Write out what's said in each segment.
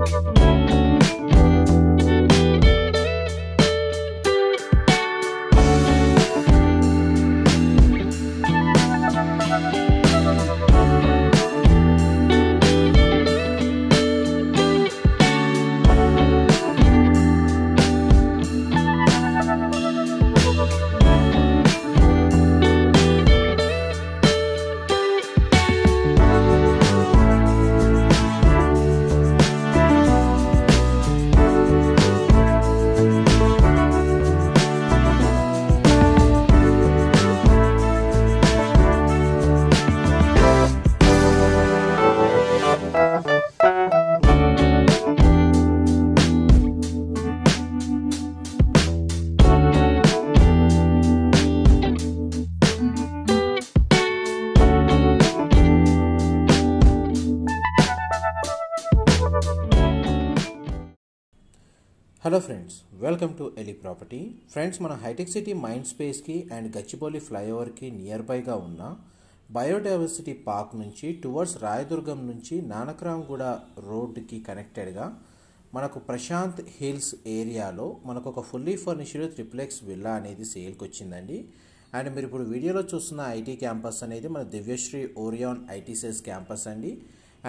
Hello friends, welcome to Eli property. Friends, మన హైటెక్ City mind స్పేస్కి అండ్ గచ్చిబౌలి ఫ్లైఓవర్కి నియర్ బైగా ఉన్న బయోడైవర్సిటీ పార్క్ నుంచి టువర్డ్స్ రాయదుర్గం నుంచి నానక్రామ్గూడ రోడ్డుకి కనెక్టెడ్గా మనకు ప్రశాంత్ హిల్స్ ఏరియాలో మనకు ఒక ఫుల్లీ ఫర్నిష్డ్ ట్రిప్లెక్స్ విల్లా అనేది సేల్కి వచ్చిందండి. అండ్ మీరు ఇప్పుడు వీడియోలో చూస్తున్న ఐటీ క్యాంపస్ అనేది మన దివ్యశ్రీ ఓరియాన్ ఐటీసెస్ క్యాంపస్ అండి.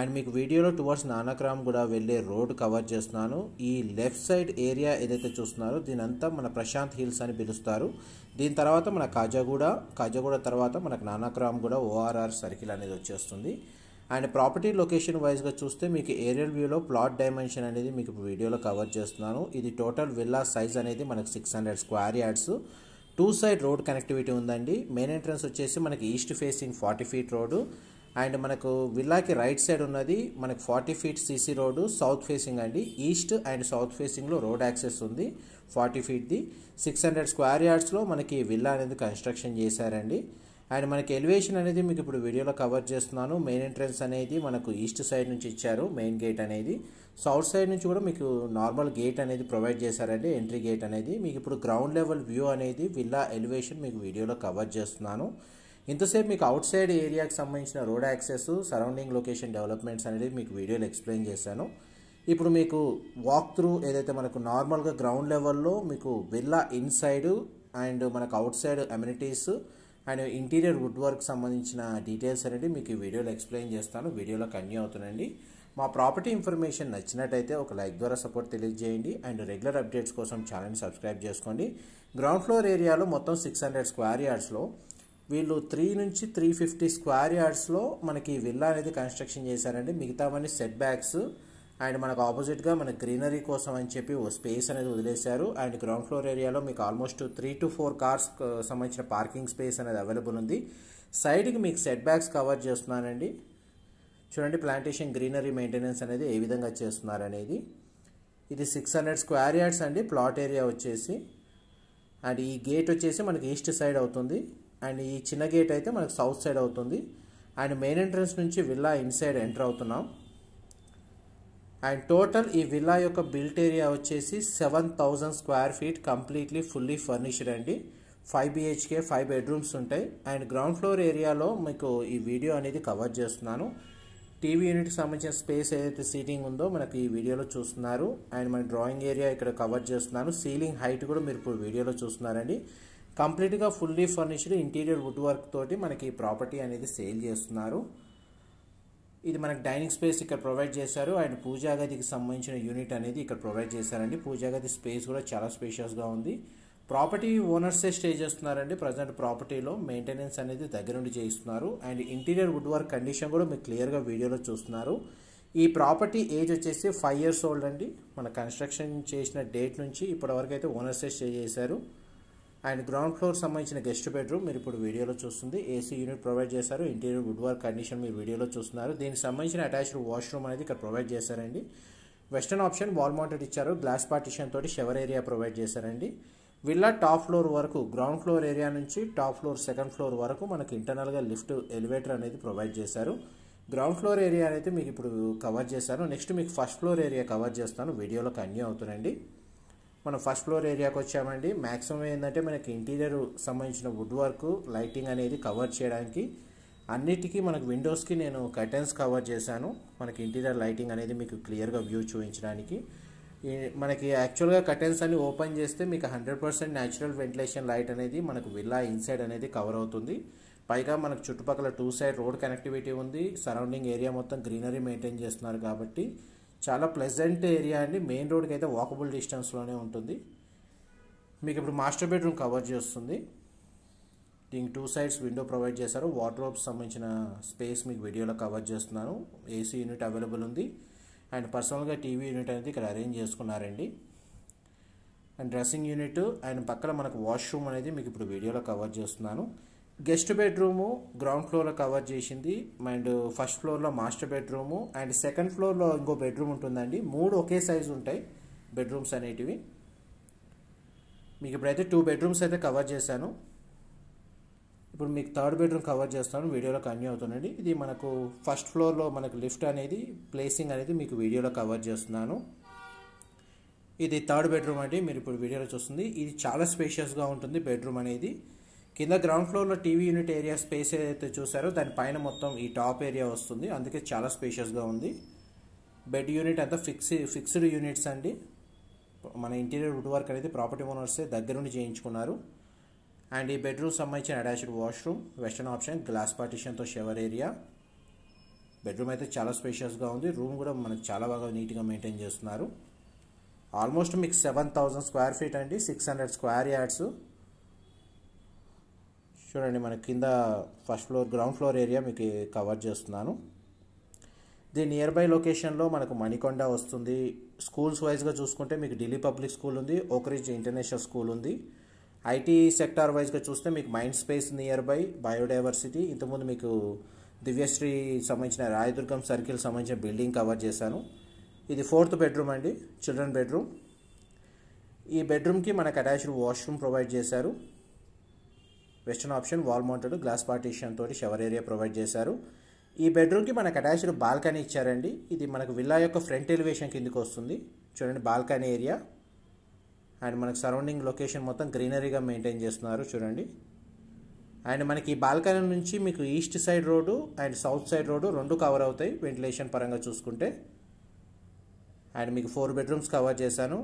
అండ్ మీకు వీడియోలో టువర్డ్స్ నానక్రామ్గూడ వెళ్ళే రోడ్ కవర్ చేస్తున్నాను. ఈ లెఫ్ట్ సైడ్ ఏరియా ఏదైతే చూస్తున్నారో దీనంతా మన ప్రశాంత్ హిల్స్ అని పిలుస్తారు. దీని తర్వాత మన కాజాగూడ తర్వాత మనకు నానక్రామ్గూడ ఓఆర్ఆర్ సర్కిల్ అనేది వచ్చేస్తుంది. అండ్ ప్రాపర్టీ లొకేషన్ వైజ్గా చూస్తే మీకు ఏరియల్ వ్యూలో ప్లాట్ డైమెన్షన్ అనేది మీకు వీడియోలో కవర్ చేస్తున్నాను. ఇది టోటల్ విల్లా సైజ్ అనేది మనకు 600 square yards. 2 side road connectivity ఉందండి. మెయిన్ ఎంట్రన్స్ వచ్చేసి మనకి east facing 40 feet road. And మనకు విల్లాకి రైట్ సైడ్ ఉన్నది మనకు 40 feet CC road south facing అండి. ఈస్ట్ అండ్ సౌత్ ఫేసింగ్లో రోడ్ యాక్సెస్ ఉంది 40 ఫీట్ది. 600 స్క్వేర్ యార్డ్స్లో మనకి విల్లా అనేది కన్స్ట్రక్షన్ చేశారండి. అండ్ మనకి ఎలివేషన్ అనేది మీకు ఇప్పుడు వీడియోలో కవర్ చేస్తున్నాను. మెయిన్ ఎంట్రన్స్ అనేది మనకు ఈస్ట్ సైడ్ నుంచి ఇచ్చారు మెయిన్ గేట్ అనేది. సౌత్ సైడ్ నుంచి కూడా మీకు నార్మల్ గేట్ అనేది ప్రొవైడ్ చేశారండి, ఎంట్రీ గేట్ అనేది. మీకు ఇప్పుడు గ్రౌండ్ లెవెల్ వ్యూ అనేది విల్లా ఎలివేషన్ మీకు వీడియోలో కవర్ చేస్తున్నాను. ఇంతసేపు మీకు అవుట్ సైడ్ ఏరియాకి సంబంధించిన road access, surrounding location developments అనేది మీకు వీడియోలో ఎక్స్ప్లెయిన్ చేశాను. ఇప్పుడు మీకు వాక్ త్రూ ఏదైతే మనకు నార్మల్గా గ్రౌండ్ లెవెల్లో మీకు విల్లా ఇన్సైడ్ అండ్ మనకు out side amenities and interior wood work సంబంధించిన డీటెయిల్స్ అనేది మీకు ఈ వీడియోలో ఎక్స్ప్లెయిన్ చేస్తాను. వీడియోలో కంటిన్యూ అవుతుందండి. మా ప్రాపర్టీ ఇన్ఫర్మేషన్ నచ్చినట్టయితే ఒక లైక్ ద్వారా సపోర్ట్ తెలియజేయండి. అండ్ రెగ్యులర్ అప్డేట్స్ కోసం ఛానల్ని సబ్స్క్రైబ్ చేసుకోండి. గ్రౌండ్ ఫ్లోర్ ఏరియాలో మొత్తం 600 స్క్వేర్ యార్డ్స్లో వీళ్ళు 3 నుంచి 350 స్క్వేర్ యార్డ్స్లో మనకి విల్లా అనేది కన్స్ట్రక్షన్ చేశారండి. మిగతావన్నీ సెట్ బ్యాక్స్ అండ్ మనకు ఆపోజిట్గా మన గ్రీనరీ కోసం అని చెప్పి ఓ స్పేస్ అనేది వదిలేశారు. అండ్ గ్రౌండ్ ఫ్లోర్ ఏరియాలో మీకు ఆల్మోస్ట్ 3 to 4 కార్స్ సంబంధించిన పార్కింగ్ స్పేస్ అనేది అవైలబుల్ ఉంది. సైడ్కి మీకు సెట్ బ్యాక్స్ కవర్ చేస్తున్నానండి. చూడండి ప్లాంటేషన్ గ్రీనరీ మెయింటెనెన్స్ అనేది ఏ విధంగా చేస్తున్నారు అనేది. ఇది 600 స్క్వేర్ యార్డ్స్ అండి ప్లాట్ ఏరియా వచ్చేసి. అండ్ ఈ గేట్ వచ్చేసి మనకి ఈస్ట్ సైడ్ అవుతుంది. అండ్ ఈ చిన్న గేట్ అయితే మనకు సౌత్ సైడ్ అవుతుంది. అండ్ మెయిన్ ఎంట్రన్స్ నుంచి విల్లా ఇన్సైడ్ ఎంటర్ అవుతున్నాం. అండ్ టోటల్ ఈ విల్లా యొక్క బిల్ట్ ఏరియా వచ్చేసి 7000 square feet completely fully furnished అండి. 5 BHK 5 బెడ్రూమ్స్ ఉంటాయి. అండ్ గ్రౌండ్ ఫ్లోర్ ఏరియాలో మీకు ఈ వీడియో అనేది కవర్ చేస్తున్నాను. టీవీ యూనిట్కి సంబంధించిన స్పేస్ ఏదైతే సీటింగ్ ఉందో మనకి ఈ వీడియోలో చూస్తున్నారు. అండ్ మన డ్రాయింగ్ ఏరియా ఇక్కడ కవర్ చేస్తున్నాను. సీలింగ్ హైట్ కూడా మీరు ఇప్పుడు వీడియోలో చూస్తున్నారండి. కంప్లీట్గా fully furnished interior wood work తోటి మనకి ఈ ప్రాపర్టీ అనేది సేల్ చేస్తున్నారు. ఇది మనకి డైనింగ్ స్పేస్ ఇక్కడ ప్రొవైడ్ చేశారు. అండ్ పూజా గదికి సంబంధించిన యూనిట్ అనేది ఇక్కడ ప్రొవైడ్ చేశారండి. పూజా గది స్పేస్ కూడా చాలా స్పేషియస్గా ఉంది. ప్రాపర్టీ ఓనర్సే స్టే చేస్తున్నారండి. ప్రజెంట్ ప్రాపర్టీలో మెయింటెనెన్స్ అనేది దగ్గరుండి చేయిస్తున్నారు. And interior wood work condition కూడా మీకు క్లియర్గా వీడియోలో చూస్తున్నారు. ఈ ప్రాపర్టీ ఏజ్ వచ్చేసి 5 years ఓల్డ్ అండి. మన కన్స్ట్రక్షన్ చేసిన డేట్ నుంచి ఇప్పటివరకు అయితే ఓనర్సే స్టే చేశారు. అండ్ గ్రౌండ్ ఫ్లోర్ సంబంధించిన గెస్ట్ బెడ్రూమ్ మీరు ఇప్పుడు వీడియోలో చూస్తుంది. ఏసీ యూనిట్ ప్రొవైడ్ చేశారు. ఇంటీరియర్ వుడ్ వర్క్ కండిషన్ మీరు వీడియోలో చూస్తున్నారు. దీనికి సంబంధించిన అటాచ్డ్ వాష్రూమ్ అనేది ఇక్కడ ప్రొవైడ్ చేశారండి. వెస్టర్న్ ఆప్షన్ వాల్ మౌంటెడ్ ఇచ్చారు. గ్లాస్ పార్టిషన్ తోటి షవర్ ఏరియా ప్రొవైడ్ చేశారండి. విల్లా టాప్ ఫ్లోర్ వరకు గ్రౌండ్ ఫ్లోర్ ఏరియా నుంచి టాప్ ఫ్లోర్ 2nd ఫ్లోర్ వరకు మనకు ఇంటర్నల్గా లిఫ్ట్ ఎలివేటర్ అనేది ప్రొవైడ్ చేశారు. గ్రౌండ్ ఫ్లోర్ ఏరియా అనేది మీకు ఇప్పుడు కవర్ చేశాను. నెక్స్ట్ మీకు ఫస్ట్ ఫ్లోర్ ఏరియా కవర్ చేస్తాను. వీడియోలో కంటిన్యూ అవుతుందండి. మనం ఫస్ట్ ఫ్లోర్ ఏరియాకి వచ్చామండి. మ్యాక్సిమం ఏంటంటే మనకి ఇంటీరియర్ సంబంధించిన వుడ్ వర్క్ లైటింగ్ అనేది కవర్ చేయడానికి అన్నిటికీ మనకు విండోస్కి నేను కర్టెన్స్ కవర్ చేశాను, మనకి ఇంటీరియర్ లైటింగ్ అనేది మీకు క్లియర్గా వ్యూ చూపించడానికి. మనకి యాక్చువల్గా కర్టెన్స్ అన్ని ఓపెన్ చేస్తే మీకు 100% న్యాచురల్ వెంటిలేషన్ లైట్ అనేది మనకు విల్లా ఇన్సైడ్ అనేది కవర్ అవుతుంది. పైగా మనకు చుట్టుపక్కల 2 సైడ్ రోడ్ కనెక్టివిటీ ఉంది, సరౌండింగ్ ఏరియా మొత్తం గ్రీనరీ మెయింటైన్ చేస్తున్నారు కాబట్టి చాలా ప్లెజెంట్ ఏరియా అండి. మెయిన్ రోడ్కి అయితే వాకబుల్ డిస్టెన్స్లోనే ఉంటుంది. మీకు ఇప్పుడు మాస్టర్ బెడ్రూమ్ కవర్ చేస్తుంది. దీనికి 2 సైడ్స్ విండో ప్రొవైడ్ చేశారు. వార్డ్రోబ్స్ సంబంధించిన స్పేస్ మీకు వీడియోలో కవర్ చేస్తున్నాను. ఏసీ యూనిట్ అవైలబుల్ ఉంది అండ్ పర్సనల్గా టీవీ యూనిట్ అనేది ఇక్కడ అరేంజ్ చేసుకున్నారండి. అండ్ డ్రెస్సింగ్ యూనిట్ అండ్ పక్కన మనకు వాష్రూమ్ అనేది మీకు ఇప్పుడు వీడియోలో కవర్ చేస్తున్నాను. గెస్ట్ బెడ్రూము గ్రౌండ్ ఫ్లోర్లో కవర్ చేసింది అండ్ ఫస్ట్ ఫ్లోర్లో మాస్టర్ బెడ్రూము అండ్ సెకండ్ ఫ్లోర్లో ఇంకో బెడ్రూమ్ ఉంటుందండి. 3 ఒకే సైజు ఉంటాయి బెడ్రూమ్స్ అనేటివి. మీకు ఇప్పుడైతే 2 బెడ్రూమ్స్ అయితే కవర్ చేశాను. ఇప్పుడు మీకు థర్డ్ బెడ్రూమ్ కవర్ చేస్తాను, వీడియోలో కంటిన్యూ అవుతుందండి. ఇది మనకు ఫస్ట్ ఫ్లోర్లో మనకు లిఫ్ట్ అనేది ప్లేసింగ్ అనేది మీకు వీడియోలో కవర్ చేస్తున్నాను. ఇది థర్డ్ బెడ్రూమ్ అండి, మీరు ఇప్పుడు వీడియోలో చూస్తుంది. ఇది చాలా స్పేషియస్గా ఉంటుంది బెడ్రూమ్ అనేది. కింద గ్రౌండ్ ఫ్లోర్లో టీవీ యూనిట్ ఏరియా స్పేస్ ఏదైతే చూసారో దానిపైన మొత్తం ఈ టాప్ ఏరియా వస్తుంది, అందుకే చాలా స్పేషియస్గా ఉంది. బెడ్ యూనిట్ అంతా ఫిక్స్డ్ యూనిట్స్ అండి. మన ఇంటీరియర్ వుడ్ వర్క్ అనేది ప్రాపర్టీ ఓనర్సే దగ్గరుండి చేయించుకున్నారు. అండ్ ఈ బెడ్రూమ్ సంబంధించిన attached washroom, western option, glass పార్టిషన్తో షవర్ ఏరియా. బెడ్రూమ్ అయితే చాలా స్పేషియస్గా ఉంది. రూమ్ కూడా మనకు చాలా బాగా నీట్గా మెయింటైన్ చేస్తున్నారు. ఆల్మోస్ట్ మీకు 7,000 స్క్వేర్ ఫీట్ అండి, 600 స్క్వేర్ యార్డ్స్. చూడండి మన కింద first floor ground floor area మీకు కవర్ చేస్తున్నాను. దీని నియర్ బై లొకేషన్లో మనకు మణికొండ వస్తుంది. స్కూల్స్ వైజ్గా చూసుకుంటే మీకు ఢిల్లీ పబ్లిక్ స్కూల్ ఉంది, ఓక్రిడ్జ్ ఇంటర్నేషనల్ స్కూల్ ఉంది. ఐటీ సెక్టార్ వైజ్గా చూస్తే మీకు mind space near by, biodiversity, ఇంతకుముందు మీకు దివ్యశ్రీ సంబంధించిన రాయదుర్గం సర్కిల్ సంబంధించిన బిల్డింగ్ కవర్ చేశాను. ఇది 4th బెడ్రూమ్ అండి, చిల్డ్రన్ బెడ్రూమ్. ఈ బెడ్రూమ్కి మనకు అటాచ్డ్ వాష్రూమ్ ప్రొవైడ్ చేశారు. Western option, wall mounted glass partition తోటి షవర్ ఏరియా ప్రొవైడ్ చేశారు. ఈ బెడ్రూమ్కి మనకు అటాచ్డ్ బాల్కనీ ఇచ్చారండి. ఇది మనకు విల్లా యొక్క ఫ్రంట్ ఎలివేషన్ కిందకి వస్తుంది. చూడండి బాల్కనీ ఏరియా అండ్ మనకు సరౌండింగ్ లొకేషన్ మొత్తం గ్రీనరీగా మెయింటైన్ చేస్తున్నారు చూడండి. అండ్ మనకి ఈ బాల్కనీ నుంచి మీకు east side road and south side road 2 cover అవుతాయి వెంటిలేషన్ పరంగా చూసుకుంటే. అండ్ మీకు 4 బెడ్రూమ్స్ కవర్ చేశాను.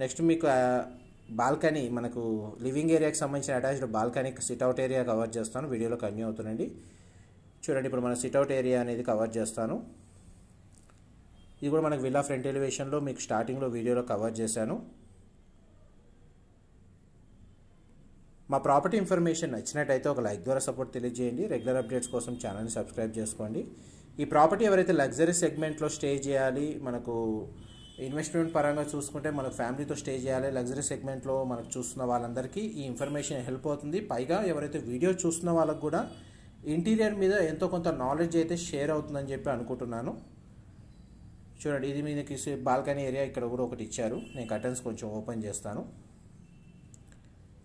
నెక్స్ట్ మీకు బాల్కనీ, మనకు లివింగ్ ఏరియాకి సంబంధించిన attached balcony sit-out area cover చేస్తాను, వీడియోలో కంటిన్యూ అవుతుందండి. చూడండి ఇప్పుడు మన సిట్అవుట్ ఏరియా అనేది కవర్ చేస్తాను. ఇది కూడా మనకు విల్లా ఫ్రంట్ ఎలివేషన్లో మీకు స్టార్టింగ్లో వీడియోలో కవర్ చేశాను. మా ప్రాపర్టీ ఇన్ఫర్మేషన్ నచ్చినట్టయితే ఒక లైక్ ద్వారా సపోర్ట్ తెలియజేయండి. రెగ్యులర్ అప్డేట్స్ కోసం ఛానల్ని సబ్స్క్రైబ్ చేసుకోండి. ఈ ప్రాపర్టీ ఎవరైతే లగ్జరీ సెగ్మెంట్లో స్టే చేయాలి, మనకు ఇన్వెస్ట్మెంట్ పరంగా చూసుకుంటే మనకు ఫ్యామిలీతో స్టే చేయాలి, లగ్జరీ సెగ్మెంట్లో మనకు చూస్తున్న వాళ్ళందరికీ ఈ ఇన్ఫర్మేషన్ హెల్ప్ అవుతుంది. పైగా ఎవరైతే వీడియో చూస్తున్న వాళ్ళకు కూడా ఇంటీరియర్ మీద ఎంతో కొంత నాలెడ్జ్ అయితే షేర్ అవుతుందని చెప్పి అనుకుంటున్నాను. చూడండి ఇది మీకు బాల్కనీ ఏరియా ఇక్కడ కూడా ఒకటి ఇచ్చారు. నేను కర్టన్స్ కొంచెం ఓపెన్ చేస్తాను.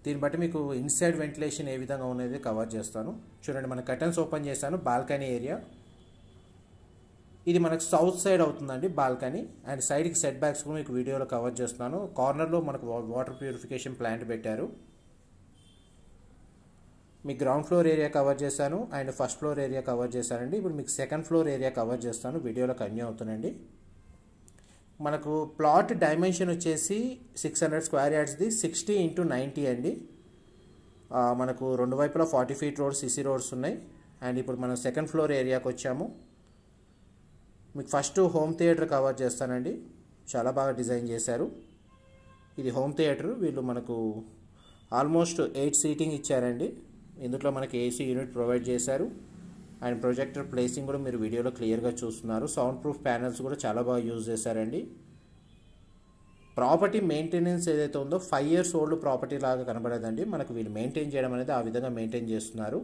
దీన్ని బట్టి మీకు ఇన్సైడ్ వెంటిలేషన్ ఏ విధంగా ఉన్నది కవర్ చేస్తాను. చూడండి మన కర్టన్స్ ఓపెన్ చేశాను. బాల్కనీ ఏరియా ఇది మనకు సౌత్ సైడ్ అవుతుందండి బాల్కనీ. అండ్ సైడ్కి సెట్ బ్యాక్స్ కూడా మీకు వీడియోలో కవర్ చేస్తున్నాను. కార్నర్లో మనకు వాటర్ ప్యూరిఫికేషన్ ప్లాంట్ పెట్టారు. మీ గ్రౌండ్ ఫ్లోర్ ఏరియా కవర్ చేశాను and first floor area cover చేశానండి. ఇప్పుడు మీకు సెకండ్ ఫ్లోర్ ఏరియా కవర్ చేస్తాను, వీడియోలో కంటిన్యూ అవుతుందండి. మనకు ప్లాట్ డైమెన్షన్ వచ్చేసి 600 స్క్వేర్ యార్డ్స్ది, 60x90 అండి. మనకు 2 వైపులా 40 ఫీట్ రోడ్స్, సిసి రోడ్స్ ఉన్నాయి. అండ్ ఇప్పుడు మనం సెకండ్ ఫ్లోర్ ఏరియాకి వచ్చాము. మీకు ఫస్ట్ హోమ్ థియేటర్ కవర్ చేస్తానండి, చాలా బాగా డిజైన్ చేశారు. ఇది హోమ్ థియేటర్. వీళ్ళు మనకు ఆల్మోస్ట్ 8 సీటింగ్ ఇచ్చారండి. ఇందులో మనకి ఏసీ యూనిట్ ప్రొవైడ్ చేశారు అండ్ ప్రొజెక్టర్ ప్లేసింగ్ కూడా మీరు వీడియోలో క్లియర్గా చూస్తున్నారు. సౌండ్ ప్రూఫ్ ప్యానల్స్ కూడా చాలా బాగా యూజ్ చేశారండి. ప్రాపర్టీ మెయింటెనెన్స్ ఏదైతే ఉందో 5 years ఓల్డ్ ప్రాపర్టీ లాగా కనబడేదండి. మనకు వీళ్ళు మెయింటైన్ చేయడం అనేది ఆ విధంగా మెయింటైన్ చేస్తున్నారు.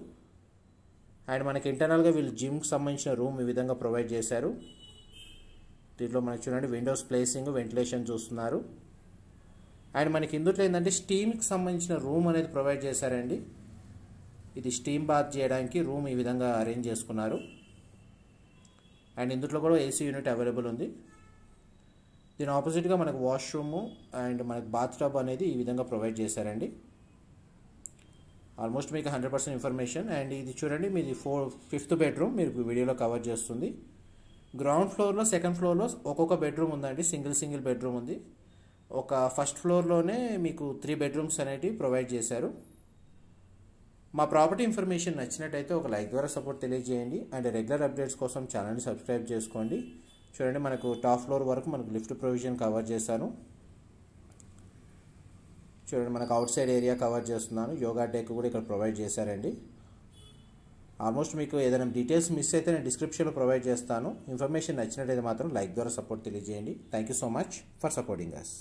అండ్ మనకి ఇంటర్నల్గా వీళ్ళు జిమ్కి సంబంధించిన రూమ్ ఈ విధంగా ప్రొవైడ్ చేశారు. దీంట్లో మనకి చూడండి విండోస్ ప్లేసింగ్, వెంటిలేషన్ చూస్తున్నారు. అండ్ మనకి ఇందులో ఏంటంటే స్టీమ్కి సంబంధించిన రూమ్ అనేది ప్రొవైడ్ చేశారండి. ఇది స్టీమ్ బాత్ చేయడానికి రూమ్ ఈ విధంగా అరేంజ్ చేసుకున్నారు. అండ్ ఇందులో కూడా ఏసీ యూనిట్ అవైలబుల్ ఉంది. దీని ఆపోజిట్గా మనకు వాష్రూము అండ్ మనకు బాత్ టబ్ అనేది ఈ విధంగా ప్రొవైడ్ చేశారండి. ఆల్మోస్ట్ మీకు 100% ఇన్ఫర్మేషన్. అండ్ ఇది చూడండి, మీది ఫిఫ్త్ బెడ్రూమ్ మీరు వీడియోలో కవర్ చేస్తుంది. గ్రౌండ్ ఫ్లోర్లో, సెకండ్ ఫ్లోర్లో ఒక్కొక్క బెడ్రూమ్ ఉందండి. సింగిల్ బెడ్రూమ్ ఉంది. ఒక ఫస్ట్ ఫ్లోర్లోనే మీకు 3 బెడ్రూమ్స్ అనేటివి ప్రొవైడ్ చేశారు. మా ప్రాపర్టీ ఇన్ఫర్మేషన్ నచ్చినట్టయితే ఒక లైక్ ద్వారా సపోర్ట్ తెలియజేయండి. అండ్ రెగ్యులర్ అప్డేట్స్ కోసం ఛానల్ని సబ్స్క్రైబ్ చేసుకోండి. చూడండి, మనకు టాప్ ఫ్లోర్ వరకు మనకు లిఫ్ట్ ప్రొవిజన్ కవర్ చేశాను. చూడండి, మనకు అవుట్ సైడ్ ఏరియా కవర్ చేస్తున్నాను. యోగా డెక్ కూడా ఇక్కడ ప్రొవైడ్ చేశారండి. ఆల్మోస్ట్ మీకు ఏదైనా డీటెయిల్స్ మిస్ అయితే నేను డిస్క్రిప్షన్లో ప్రొవైడ్ చేస్తాను. ఇన్ఫర్మేషన్ నచ్చినట్టయితే మాత్రం లైక్ ద్వారా సపోర్ట్ తెలియజేయండి. Thank you so much for supporting us.